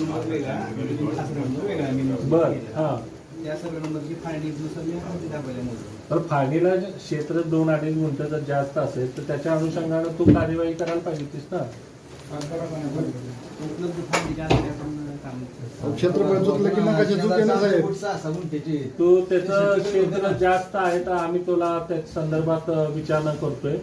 Number वेगळा survey number वेगळा बर हा या सर्वे नंबरची फाळणी दुसरी दाखवल्या तर फाळणीला क्षेत्र 2-2.5 गुंठ जर जास्त असेल तर त्याच्या अनुषंगाने तू कार्यवाही करायला पाहिजे होतीस ना. उपलब्ध फाळणीच्या आधारे आपण काम क्षेत्रफळ चुकलं की मग कशा चुके ना साहेब. तू त्याचं क्षेत्र जास्त आहे तर आम्ही तुला त्या संदर्भात विचारणा करतोय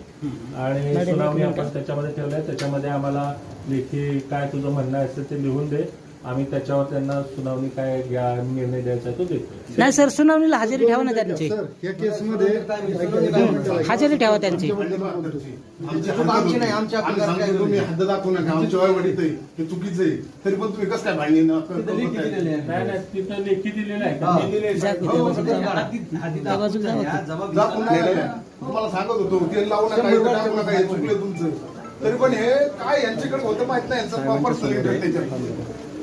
आणि सुनावणी आपण त्याच्यामध्ये ठेवलंय. त्याच्यामध्ये आम्हाला लेखी काय तुझं म्हणणं असेल ते लिहून दे. आम्ही त्याच्यावर त्यांना सुनावणी काय निर्णय द्यायचा तो देतो. नाही सर, सुनावणीला हजेरी ठेवा ना त्यांची. सर या केसमध्ये हजेरी ठेवा त्यांची. तुम्ही हद्द दाखवू नका आमच्या वडीत हे चुकीचं आहे तरी पण तुम्ही कसं काय भांडणी नाही तिथं लेखी दिलेलं आहे का? तुम्हाला सांगत होतो तेल लावू नका इकडे टाकू नका हे चुकलं तुमचं. तरी पण हे काय यांच्याकडे होतं माहित नाही यांचं पर्सनल इंटरेस्ट त्याच्यात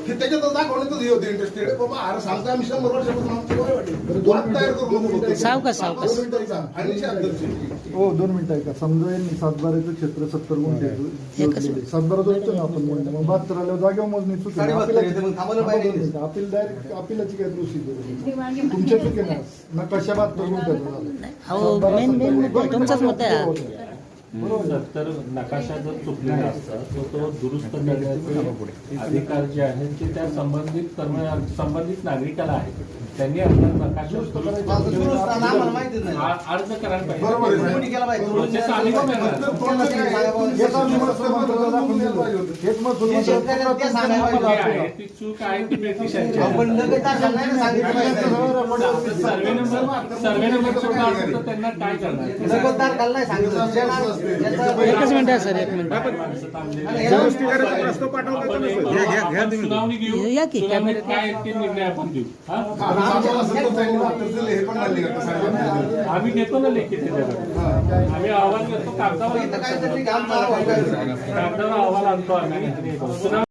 हे त्याच्यातच दाखवण्यातच हे होते इंटरेस्टेड. बाबा अरे सांगतो आम्ही 100 वर्षापासून तयार करून सावकाश सावकाश. हो 2 मिनिटं ऐका. समजा यांनी सातबाराचं क्षेत्र 70 गुंठे सातबारा जोडतो ना आपण मग 72 आल्यावर जागेवर मोजणी चुकी अपील डायरेक्ट अपीलाची काय प्रोसिजर तुमच्या चुकी ना कशा 72 गुंठे तुमचाच मुद्दा आहे. तर नकाशा जर चुकलेला असता तर तो दुरुस्त करण्याचे अधिकार जे आहेत ते त्या संबंधित नागरिकाला आहे. त्यांनी आपला नकाशा अर्ज करायला पाहिजे. ती चूक आहे ती ब्रिटिशांची सर्वे नंबर चुकला असेल तर त्यांना काय करणार. एकच मिनिट सर, एक मिनिट. सुनावणी घेऊ. या की सुनावणीत काय ते निर्णय आपण देऊ. आम्ही घेतो ना लेखी त्याच्याकडे. आम्ही अहवाल घेतो कागदावर अहवाल आणतो आम्ही.